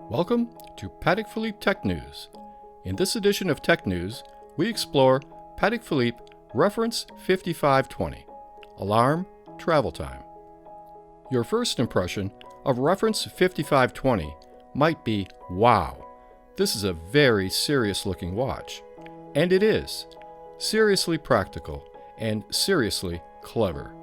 Welcome to Patek Philippe Tech News. In this edition of Tech News, we explore Patek Philippe Reference 5520, Alarm Travel Time. Your first impression of Reference 5520 might be, wow, this is a very serious looking watch. And it is. Seriously practical and seriously clever.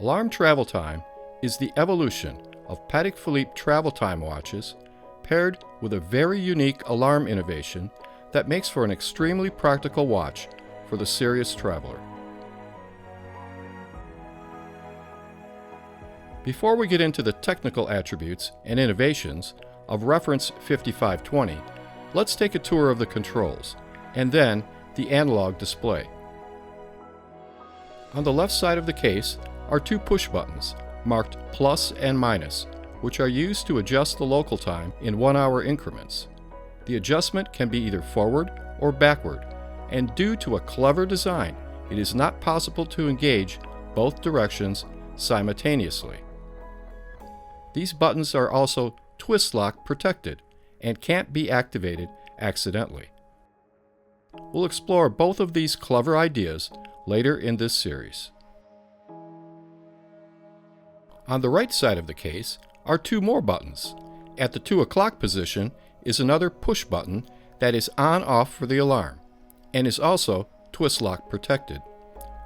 Alarm Travel Time is the evolution of Patek Philippe travel time watches paired with a very unique alarm innovation that makes for an extremely practical watch for the serious traveler. Before we get into the technical attributes and innovations of Reference 5520, let's take a tour of the controls and then the analog display. On the left side of the case are two push buttons marked plus and minus, which are used to adjust the local time in 1-hour increments. The adjustment can be either forward or backward, and due to a clever design, it is not possible to engage both directions simultaneously. These buttons are also twist lock protected and can't be activated accidentally. We'll explore both of these clever ideas later in this series. On the right side of the case are two more buttons. At the 2 o'clock position is another push button that is on-off for the alarm and is also twist lock protected.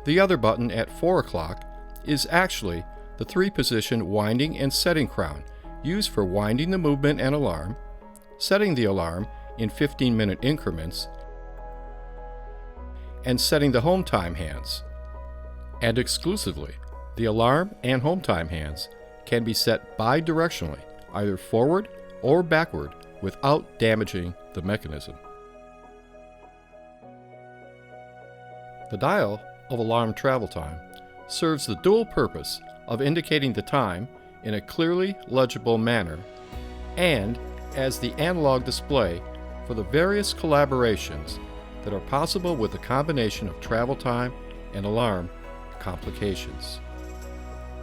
The other button at 4 o'clock is actually the 3-position winding and setting crown used for winding the movement and alarm, setting the alarm in 15-minute increments, and setting the home time hands. And exclusively, the alarm and home time hands can be set bidirectionally, either forward or backward, without damaging the mechanism. The dial of alarm travel time serves the dual purpose of indicating the time in a clearly legible manner and as the analog display for the various collaborations that are possible with the combination of travel time and alarm complications.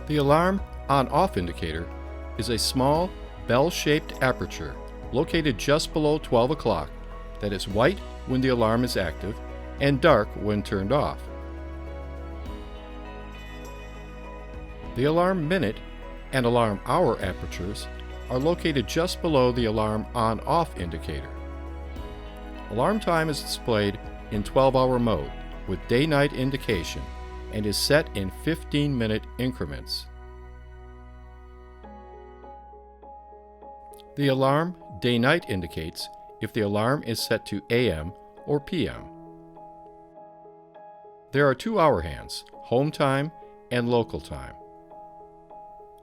The alarm on-off indicator is a small bell-shaped aperture located just below 12 o'clock that is white when the alarm is active and dark when turned off. The alarm minute and alarm hour apertures are located just below the alarm on-off indicator. Alarm time is displayed in 12-hour mode with day-night indication and is set in 15-minute increments. The alarm day-night indicates if the alarm is set to AM or PM. There are 2 hour hands, home time and local time.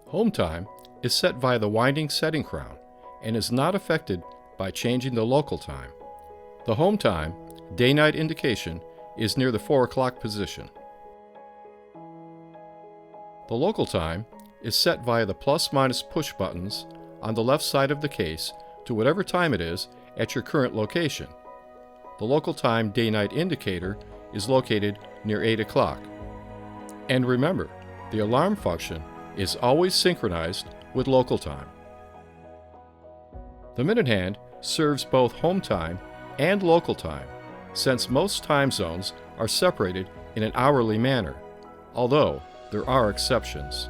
Home time is set via the winding setting crown and is not affected by changing the local time. The home time day-night indication is near the 4 o'clock position. The local time is set via the plus-minus push buttons on the left side of the case to whatever time it is at your current location. The local time day-night indicator is located near 8 o'clock. And remember, the alarm function is always synchronized with local time. The minute hand serves both home time and local time, since most time zones are separated in an hourly manner, although there are exceptions.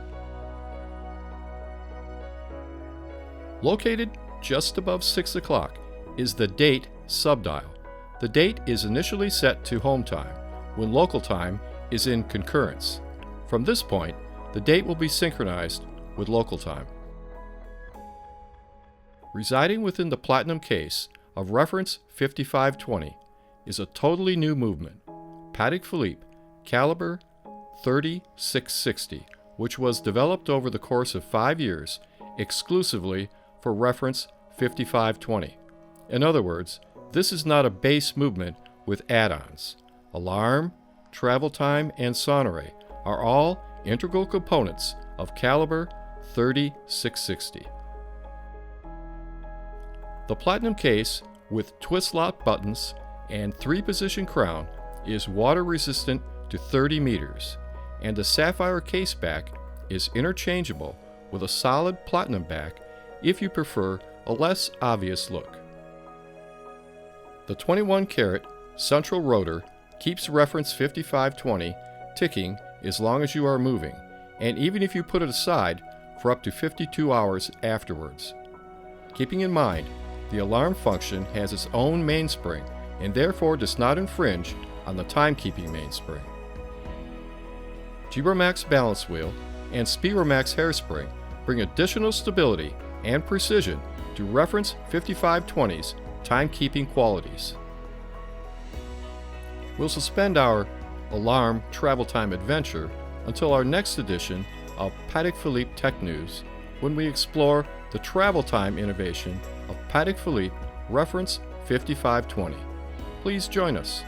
Located just above 6 o'clock is the date subdial. The date is initially set to home time, when local time is in concurrence. From this point, the date will be synchronized with local time. Residing within the platinum case of Reference 5520 is a totally new movement, Patek Philippe Caliber 3660, which was developed over the course of 5 years exclusively for Reference 5520. In other words, this is not a base movement with add-ons. Alarm, travel time, and sonnerie are all integral components of Caliber 3660. The platinum case with twist lock buttons and 3-position crown is water resistant to 30 meters, and the sapphire case back is interchangeable with a solid platinum back if you prefer a less obvious look. The 21-carat central rotor keeps reference 5520 ticking as long as you are moving, and even if you put it aside for up to 52 hours afterwards. Keeping in mind, the alarm function has its own mainspring and therefore does not infringe on the timekeeping mainspring. GBROMAX balance wheel and SpeedRoMax hairspring bring additional stability and precision to reference 5520's timekeeping qualities. We'll suspend our alarm travel time adventure until our next edition of Patek Philippe TechNews, when we explore the travel time innovation of Patek Philippe reference 5520. Please join us.